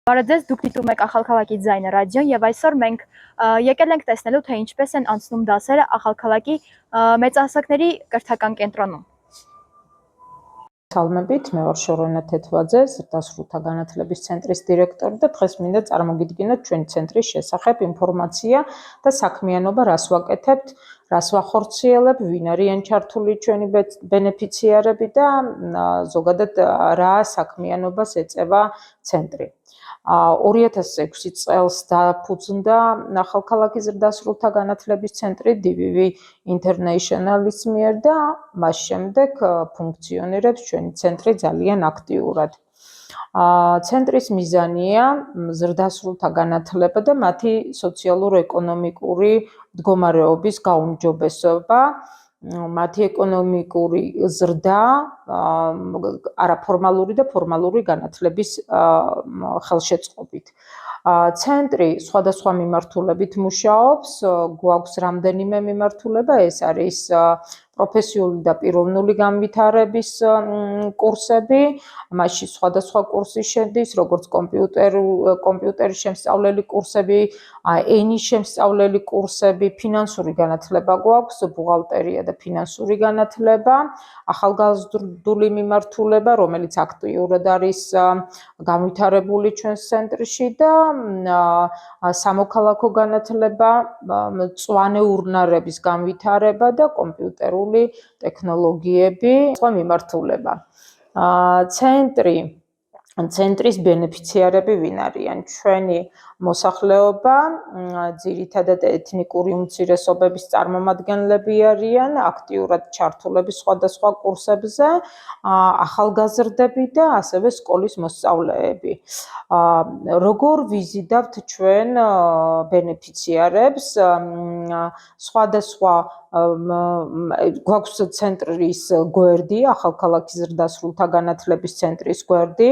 Բարեձեզ, դուք դիտում եք Ախալքալակի ձայնը ռադիոն եւ այսօր մենք եկել ենք տեսնելու թե ինչպես են անցնում դասերը Ախալքալակի մեծահասակների կրթական կենտրոնում։ Salmებით, მე ვარ შორონა თეთვაძე, ზრდასრულთა განათლების ცენტრის დირექტორი და დღეს მინდა წარმოგიდგინოთ ჩვენი ცენტრის შესახებ ინფორმაცია და საქმიანობა, რას ვაკეთებთ, რას ვახორციელებთ, ვინ არიან ჩართული ჩვენი ბენეფიციარები და ზოგადად რა საქმიანობას ეწევა ცენტრი. 2006 წელს დაფუძნდა ახალქალაქის ზრდასრულთა განათლების ცენტრი DVV International-ის მიერ და მას შემდეგ ფუნქციონირებს ჩვენი ცენტრი ძალიან აქტიურად. ცენტრის მიზანია ზრდასრულთა განათლება და მათი სოციალურ-ეკონომიკური მდგომარეობის გაუმჯობესება, მათი ეკონომიკური ზრდა, არაფორმალური და ფორმალური განათლების ხელშეწყობით. ცენტრი სხვადასხვა მიმართულებით მუშაობს, გვაქვს რამდენიმე მიმართულება, ეს არის პროფესიული და პიროვნული განვითარების კურსები, მასში სხვადასხვა კურსი შედის, როგორც კომპიუტერის შემსწავლელი კურსები, ენის შემსწავლელი კურსები, ფინანსური განათლება გვაქვს, ბუღალტერია და ფინანსური განათლება, ახალგაზრდული მიმართულება, რომელიც აქტიურად არის განვითარებული ჩვენს ცენტრში და სამოქალაქო განათლება, მწვანე ურნარების განვითარება და კომპიუტერული ტექნოლოგიები, სხვა მიმართულება. ცენტრის ბენეფიციარები ვინ არიან? ჩვენი მოსახლეობა, ძირითადად ეთნიკური უმცირესობების წარმომადგენლები არიან, აქტიურად ჩართულები სხვადასხვა კურსებზე, ახალგაზრდები და ასევე სკოლის მოსწავლეები. როგორ ვიზიდავთ ჩვენ ბენეფიციარებს? სხვადასხვა გვაქვს ცენტრის გვერდი, ახალქალაქის ზრდასრულთა განათლების ცენტრის გვერდი,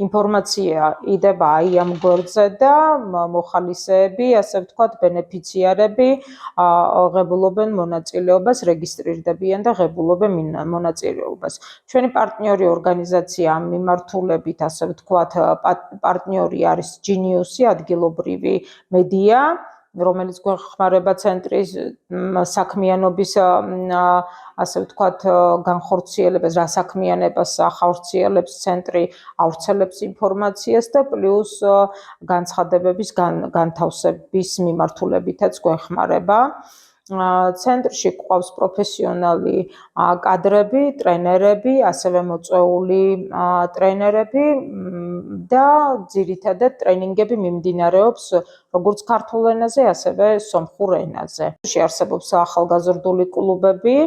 ინფორმაცია იდება აი ამ გვერდზე და მოხალისეები, ასე ვთქვათ, ბენეფიციარები ღებულობენ მონაწილეობას, რეგისტრირდებიან და ღებულობენ მონაწილეობას. ჩვენი პარტნიორი ორგანიზაცია ამ მიმართულებით, ასე ვთქვათ, პარტნიორი არის Genius-ი, ადგილობრივი მედია, რომელიც გვეხმარება ცენტრის საქმიანობის, ასე ვთქვათ, განხორციელებას, რა საქმიანობას ახორციელებს ცენტრი, ავრცელებს ინფორმაციას და პლუს განცხადებების განთავსების მიმართულებითაც გვეხმარება. ცენტრში გვყავს პროფესიონალი კადრები, ტრენერები, ასევე მოწვეული ტრენერები და ძირითადად ტრენინგები მიმდინარეობს როგორც ქართულ ენაზე, ასევე სომხურ ენაზე. არსებობს ახალგაზრდული კლუბები,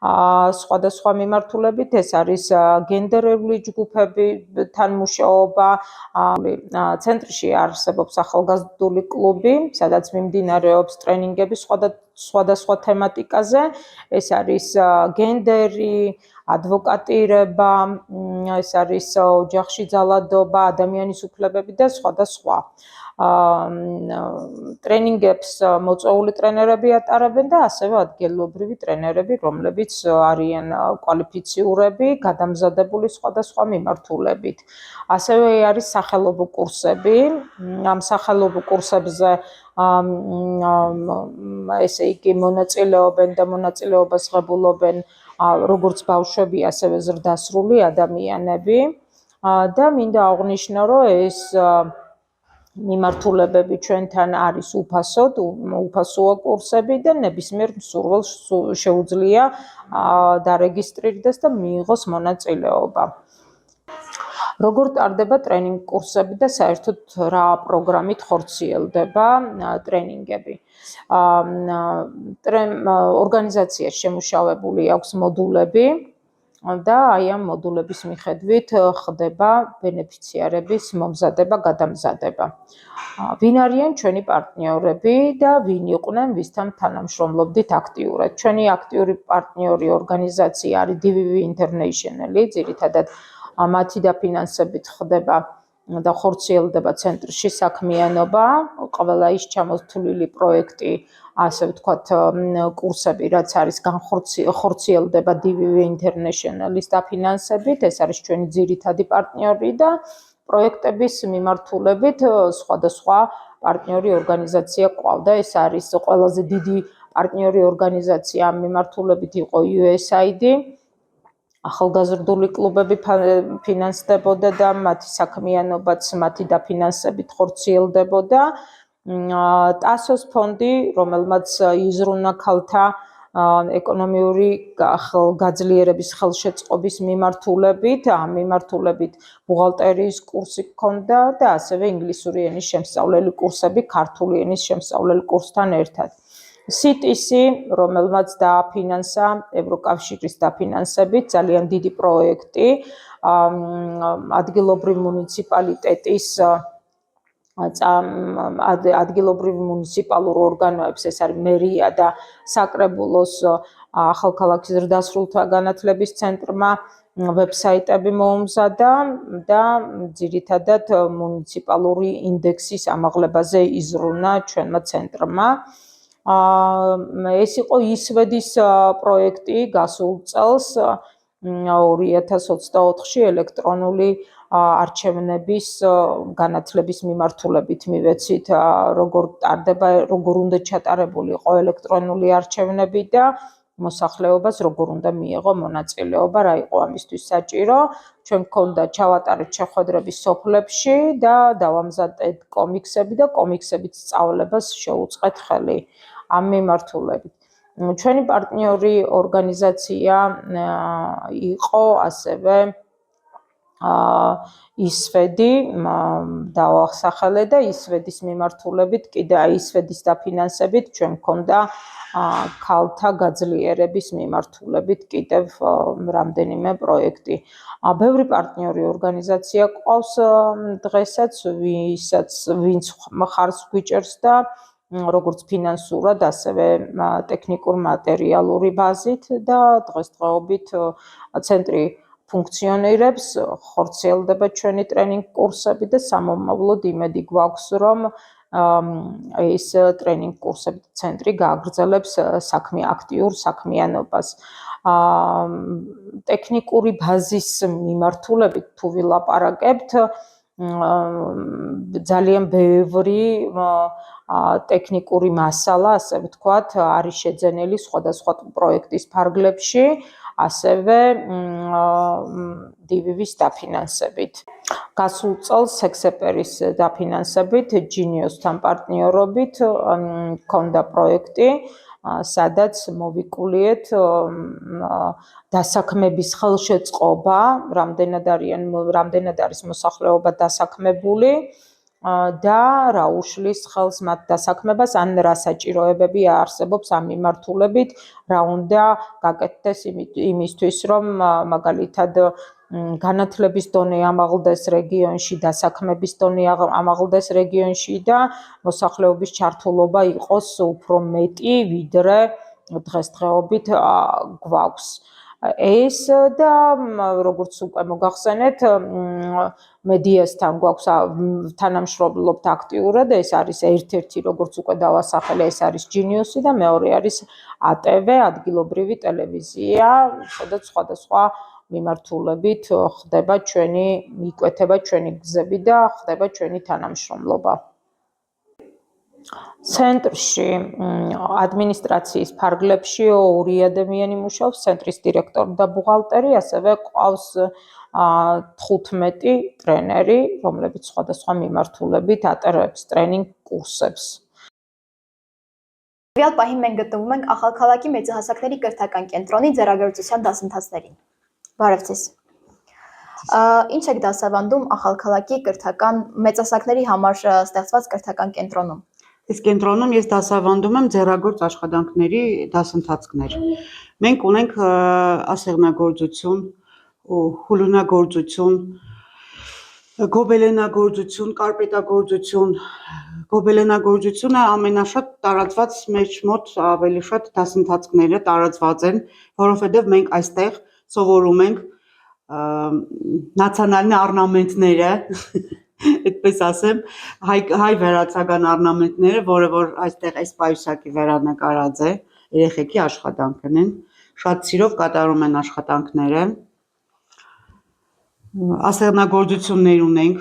სხვადასხვა მიმართულებით, ეს არის გენდერული ჯგუფებთან მუშაობა. ცენტრში არსებობს ახალგაზრდული კლუბი, სადაც მიმდინარეობს ტრენინგები სხვადასხვა თემატიკაზე, ეს არის გენდერი, ადვოკატირება, ეს არის ოჯახში ძალადობა, ადამიანის უფლებები და სხვადასხვა. ტრენინგებს მოწვეული ტრენერები ატარებენ და ასევე ადგილობრივი ტრენერები, რომლებიც არიან კვალიფიციურები, გადამზადებული სხვადასხვა მიმართულებით. ასევე არის სახელობო კურსები, ამ სახელობო კურსებზე ესე იგი მონაწილეობენ და მონაწილეობას ღებულობენ როგორც ბავშვები, ასევე ზრდასრული ადამიანები და მინდა აღვნიშნო, რომ ეს მიმართულებები ჩვენთან არის უფასოა კურსები და ნებისმიერ მსურველს შეუძლია დარეგისტრირდეს და მიიღოს მონაწილეობა. როგორ ტარდება ტრენინგ კურსები და საერთოდ რა პროგრამით ხორციელდება ტრენინგები? ორგანიზაციაში შემუშავებული აქვს მოდულები და აი ამ მოდულების მიხედვით ხდება ბენეფიციარების მომზადება, გადამზადება. ვინ არიან ჩვენი პარტნიორები და ვინ იყვნენ, ვისთან თანამშრომლობდით აქტიურად? ჩვენი აქტიური პარტნიორი ორგანიზაცია არის DVV International-ი, ძირითადად მათი დაფინანსებით ხდება და ხორციელდება ცენტრში საქმიანობა, ყველა ის ჩამოთვლილი პროექტი, ასე ვთქვათ, კურსები, რაც არის ხორციელდება DVV International-ის დაფინანსებით, ეს არის ჩვენი ძირითადი პარტნიორი და პროექტების მიმართულებით სხვადასხვა პარტნიორი ორგანიზაცია ყავდა. ეს არის ყველაზე დიდი პარტნიორი ორგანიზაცია ამ მიმართულებით იყო USAID. ახალგაზრდული კლუბები ფინანსდებოდა და მათი საქმიანობაც მათი დაფინანსებით ხორციელდებოდა. TASOS ფონდი, რომელმაც იზრუნა ქალთა ეკონომიური გაძლიერების ხელშეწყობის მიმართულებით, ამ მიმართულებით ბუღალტერიის კურსი ჰქონდა და ასევე ინგლისური ენის შემსწავლელი კურსები ქართული ენის შემსწავლელი კურსთან ერთად. CTC, რომელმაც დააფინანსა ევროკავშირის დაფინანსებით ძალიან დიდი პროექტი, ადგილობრივ მუნიციპალიტეტის ადგილობრივ მუნიციპალურ ორგანოებს, ეს არის მერია და საკრებულოს ახალქალაქის ზრდასრულთა განათლების ცენტრმა ვებსაიტები მოუმზადა და ძირითადად მუნიციპალური ინდექსის ამაღლებაზე იზრუნა ჩვენმა ცენტრმა. ეს იყო ისვედის პროექტი გასულ წელს 2024-ში ელექტრონული არჩევნების განათლების მიმართულებით მივეცით როგორ უნდა ჩატარებულიყო ელექტრონული არჩევნები და მოსახლეობას როგორ უნდა მიეღო მონაწილეობა, რა იყო ამისთვის საჭირო. ჩვენ გქონდა ჩავატარეთ შეხვედრები სოფლებში და დავამზადეთ კომიქსები და კომიქსებით სწავლებას შეუწყეთ ხელი ამ მიმართულებით. ჩვენი პარტნიორი ორგანიზაცია იყო ასევე ისვედი, დავახსახელე და ისვედის მიმართულებით კიდე ისვედის დაფინანსებით ჩვენ გქონდა ქალთა გაძლიერების მიმართულებით კიდევ რამდენიმე პროექტი. ბევრი პარტნიორი ორგანიზაცია ყავს დღესაც, ვინც მხარს გვიჭერს და როგორც ფინანსურად, ასევე ტექნიკურ მატერიალური ბაზით და დღესდღეობით ცენტრი ფუნქციონირებს, ხორციელდება ჩვენი ტრენინგ კურსები და სამომავლოდ იმედი გვაქვს, რომ ეს ტრენინგ კურსები ცენტრი გააგრძელებს აქტიურ საქმიანობას. ტექნიკური ბაზის მიმართულებით თუ ვილაპარაკებთ, ძალიან ბევრი ტექნიკური მასალა, ასე ვთქვათ, არის შეძენილი სხვადასხვა პროექტის ფარგლებში, ასევე DVV-ის დაფინანსებით. გასულ წელს სექსეპერის დაფინანსებით, Genius-თან პარტნიორობით ჰქონდა პროექტი, სადაც მოვიკულიეთ დასაქმების ხელშეწყობა, რამდენად არის მოსახლეობა დასაქმებული და რა უშლის ხელს მათ დასაქმებას, ან რა საჭიროებები არსებობს ამ მიმართულებით, რა უნდა გაკეთდეს იმისთვის, რომ მაგალითად განათლების დონე ამაღლდეს რეგიონში, დასაქმების დონე ამაღლდეს რეგიონში და მოსახლეობის ჩართულობა იყოს უფრო მეტი, ვიდრე დღესდღეობით გვაქვს. ეს და როგორც უკვე მოგახსენეთ, მედიასთან გვაქვს თანამშრომლობთ აქტიურად, ეს არის ერთ-ერთი, როგორც უკვე დავასახელე, ეს არის Genius-ი და მეორე არის ATV, ადგილობრივი ტელევიზია, სადაც სხვადასხვა მიმართულებით იკვეთება ჩვენი გზები და ხდება ჩვენი თანამშრომლობა. ცენტრში ადმინისტრაციის ფარგლებში 2 ადამიანი მუშაობს, ცენტრის დირექტორი და ბუღალტერი, ასევე ყავს 15 ტრენერი, რომლებიც სხვადასხვა მიმართულებით ატარებს ტრენინგ კურსებს. Real պահին մենք գտնվում ենք Ախալքալակի մեծահասակների կրթական կենտրոնի ձեռագրության դասընթացներին։ Բարև ձեզ։ Ինչ եք դասավանդում Ախալքալակի կրթական մեծահասակների համար ստեղծված կրթական կենտրոնում։ Այս կենտրոնում ես դասավանդում եմ ձեռագործ աշխատանքների դասընթացներ։ Մենք ունենք ասեղնագործություն, հուլունագործություն, գոբելենագործություն, կարպետագործություն, գոբելենագործությունը ամենաշատ տարածված մեջ մոտ ավելի շատ դասընթացները տարածված են, որովհետև մենք այստեղ սովորում ենք նացիոնալնի ornamentները, այդպես ասեմ, հայ վերացական ornamentները, որը որ այստեղ այս պայուսակի վրա նկարած է, երեխեքի աշխատանքն են, շատ սիրով կատարում են աշխատանքները, ասեղնագործություններ ունենք,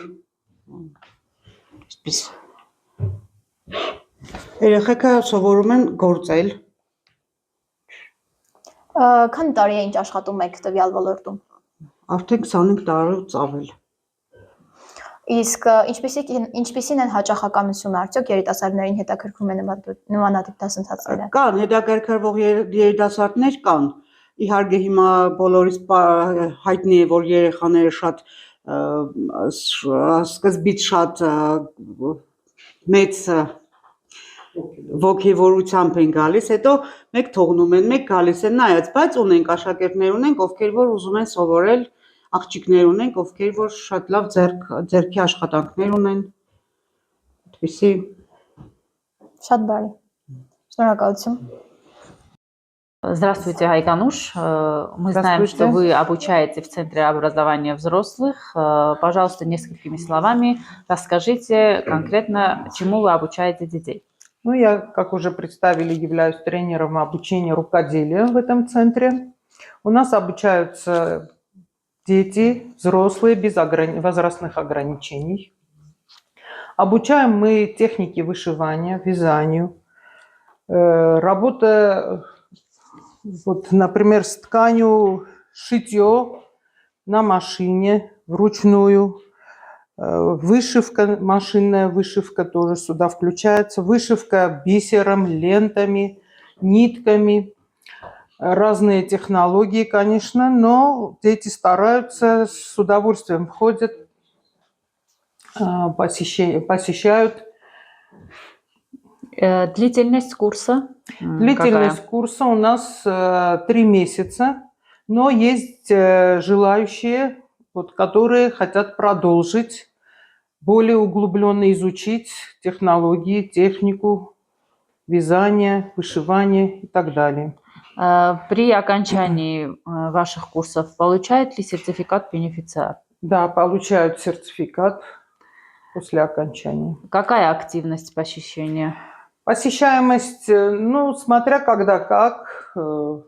Այսպես երեխեքը սովորում են գործել։ Քանի տարի է ինչ աշխատում եք տվյալ ոլորտում։ Արդեն 25 տարուց ավել։ Իսկ ինչպիսին են հաճախականությունը, արդյոք երիտասարդներին հետաքրքրում է նմանատիպ դասընթացները։ Կան հետաքրքրվող երիտասարդներ կան։ Իհարկե հիմա բոլորիս հայտնի է, որ երեխաները շատ սկզբից շատ մեծ ոգևորությամբ են գալիս, հետո մեկ թողնում են, մեկ գալիս են նայած, բայց ունենք աշակերտներ ունենք, ովքեր որ ուզում են սովորել, աղջիկներ ունենք, ովքեր որ շատ լավ ձեռքի աշխատանքներ ունեն, այդպիսի։ Շատ բարի։ Շնորհակալություն։ Здравствуйте, Айкануш. Мы знаем, что вы обучаете в Центре образования взрослых. Пожалуйста, несколькими словами расскажите конкретно, чему вы обучаете детей. Ну, я, как уже представили, являюсь тренером обучения рукоделия в этом центре. У нас обучаются дети, взрослые, без возрастных ограничений. Обучаем мы технике вышивания, вязанию. Работа, вот, например, с тканью, шитье на машине, вручную. Вышивка, машинная вышивка тоже сюда включается. Вышивка бисером, лентами, нитками. Разные технологии, конечно, но дети стараются, с удовольствием ходят, посещают. Длительность курса? Длительность курса у нас 3 месяца, но есть желающие, вот, которые хотят продолжить, более углубленно изучить технологии, технику вязания, вышивания и так далее. При окончании ваших курсов получает ли сертификат бенефициар? Да, получают сертификат после окончания. Какая активность посещения? Посещаемость, ну, смотря когда как.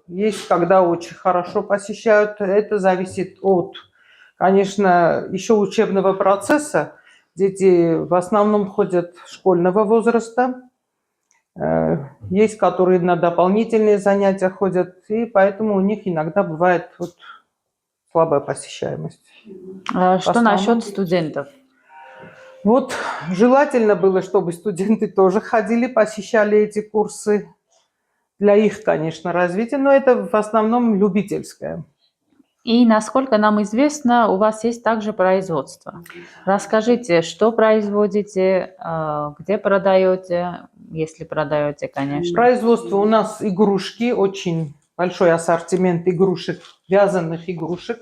Есть, когда очень хорошо посещают. Это зависит от, конечно, еще учебного процесса. Дети в основном ходят школьного возраста. Есть, которые на дополнительные занятия ходят, и поэтому у них иногда бывает вот слабая посещаемость. Что насчет студентов? Вот желательно было, чтобы студенты тоже ходили, посещали эти курсы. Для их, конечно, развития, но это в основном любительское. И, насколько нам известно, у вас есть также производство. Расскажите, что производите, где продаете, если продаете, конечно. Производство у нас игрушки, очень большой ассортимент игрушек, вязаных игрушек.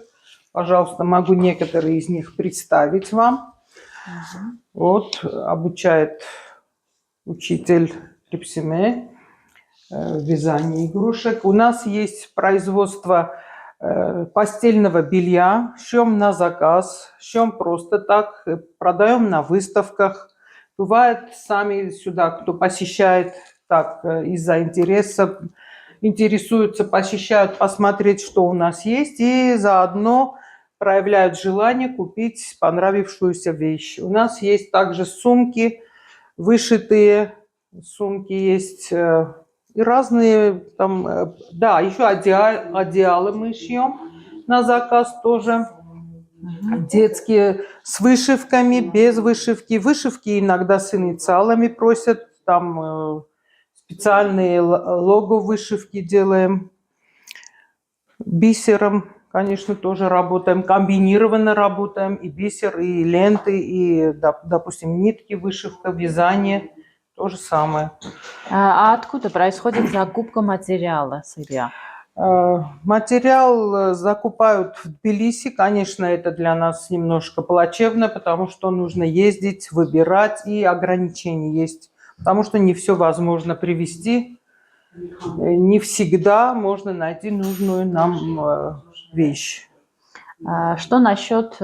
Пожалуйста, могу некоторые из них представить вам. Вот, обучает учитель Репсиме вязание игрушек. У нас есть производство постельного белья, шьем на заказ, шьем просто так, продаем на выставках. Бывает, сами сюда, кто посещает так из-за интереса, интересуются, посещают, посмотреть, что у нас есть, и заодно проявляют желание купить понравившуюся вещь. У нас есть также сумки, вышитые сумки есть, и разные там, да, еще одеялы мы шьем на заказ тоже. Детские с вышивками, без вышивки. Вышивки иногда с инициалами просят, там специальные лого вышивки делаем. Бисером, конечно, тоже работаем, комбинированно работаем, и бисер, и ленты, и, допустим, нитки, вышивка, вязание. То же самое. А откуда происходит закупка материала, сырья? Материал закупают в Тбилиси. Конечно, это для нас немножко плачевно, потому что нужно ездить, выбирать, и ограничения есть. Потому что не все возможно привезти. Не всегда можно найти нужную нам вещь. Что насчет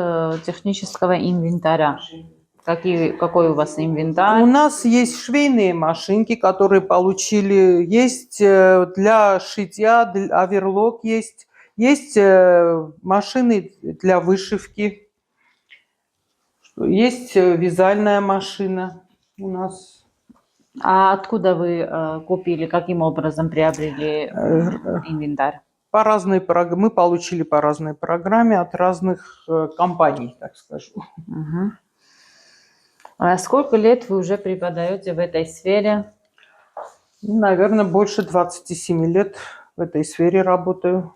технического инвентаря? Какой у вас инвентарь? У нас есть швейные машинки, которые получили. Есть для шитья, оверлок есть. Есть машины для вышивки. Есть вязальная машина у нас. А откуда вы купили, каким образом приобрели инвентарь? Мы получили по разной программе от разных компаний, так скажу. Угу. А сколько лет вы уже преподаете в этой сфере? Наверное, больше 27 лет в этой сфере работаю.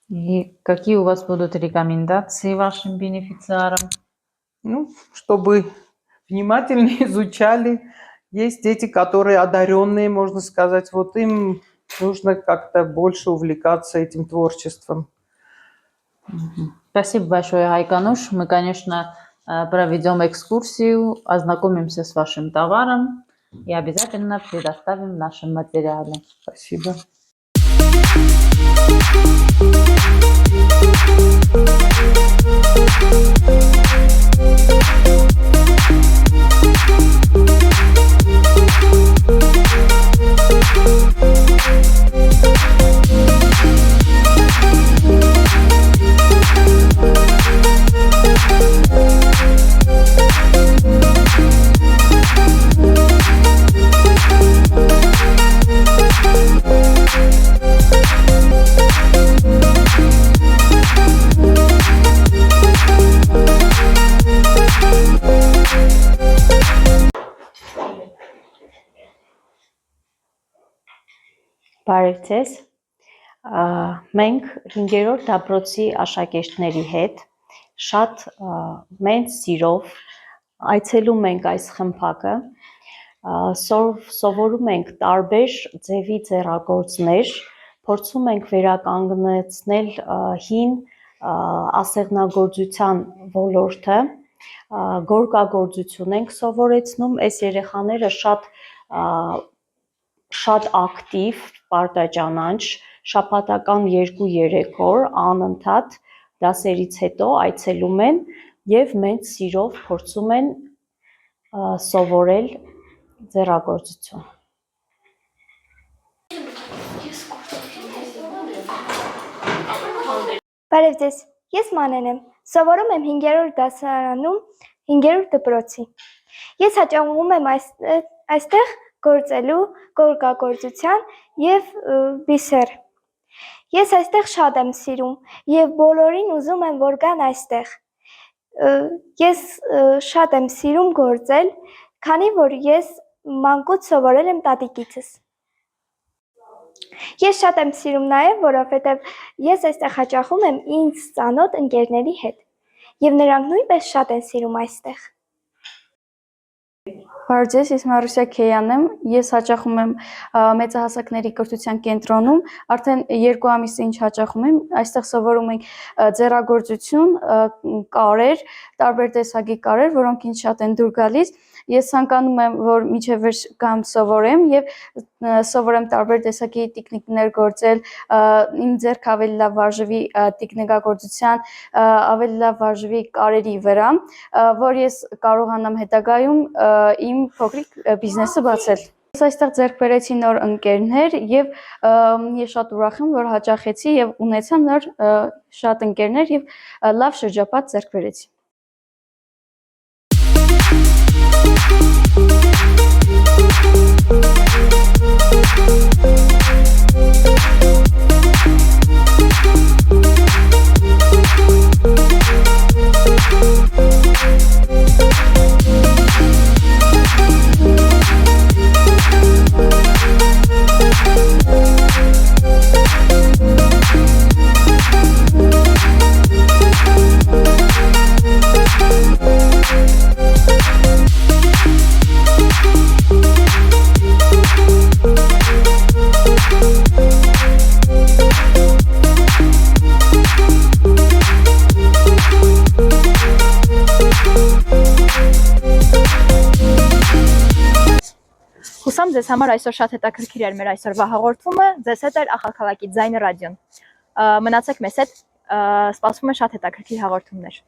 И какие у вас будут рекомендации вашим бенефициарам? Ну, чтобы внимательно изучали. Есть дети, которые одаренные, можно сказать. Вот им нужно как-то больше увлекаться этим творчеством. Спасибо большое, Айкануш. Мы, конечно, проведем экскурсию, ознакомимся с вашим товаром и обязательно предоставим в нашем материале. Спасибо. Բարև ձեզ։ Մենք 5-րդ դպրոցի աշակերտների հետ շատ մեծ սիրով այցելում ենք այս խմբակը, սովորում ենք տարբեր ձևի ձեռագործներ, փորձում ենք վերականգնեցնել հին ասեղնագործության ոլորտը, գորգագործություն ենք սովորեցնում, այս երեխաները շատ ակտիվ, պարտաճանաչ, շաբաթական 2-3 օր անընդհատ դասերից հետո այցելում են եւ մեծ սիրով փորձում են սովորել ձեռագործություն։ Բարև ձեզ, ես Մանեն եմ, սովորում եմ 5-րդ դասարանում 5-րդ դպրոցի։ Ես հաճախում եմ այստեղ գործելու գորգագործության եւ բիսեր։ Ես այստեղ շատ եմ սիրում եւ բոլորին ուզում եմ որ գան այստեղ։ Ես շատ եմ սիրում գործել, քանի որ ես մանկուց սովորել եմ տատիկիցս։ Ես շատ եմ սիրում նաեւ, որովհետեւ ես այստեղ հաճախում եմ ինձ ծանոթ ընկերների հետ եւ նրանք նույնպես շատ են սիրում այստեղ։ Բարև ձեզ, ես Մարուսիա Քեյան եմ, ես հաճախում եմ մեծահասակների կրթության կենտրոնում, արդեն 2 ամիս ինչ հաճախում եմ, այստեղ սովորում ենք ձեռագործություն, կարեր, տարբեր տեսակի կարեր, որոնք ինձ շատ են դուր գալիս, ես ցանկանում եմ, որ մինչև վերջ կամ սովորեմ եւ սովորեմ տարբեր տեսակի տեխնիկներ գործել, իմ ձեռք ավելի լավ վարժվի տեխնիկագործության, ավելի լավ վարժվի կարերի վրա, որ ես կարողանամ հետագայում իմ փոքրիկ բիզնեսը բացել։ Ես այստեղ ձեռք բերեցի նոր ընկերներ եւ ես շատ ուրախ եմ, որ հաճախեցի եւ ունեցա նոր շատ ընկերներ եւ լավ շրջապատ ձեռք բերեցի։ Հուսամ ձեզ համար այսօր շատ հետաքրքիր էր մեր այսօրվա հաղորդումը, ձեզ հետ էր Ախալքալակի ձայնը ռադիոն։ Մնացեք մեզ հետ, սպասում են շատ հետաքրքիր հաղորդումներ։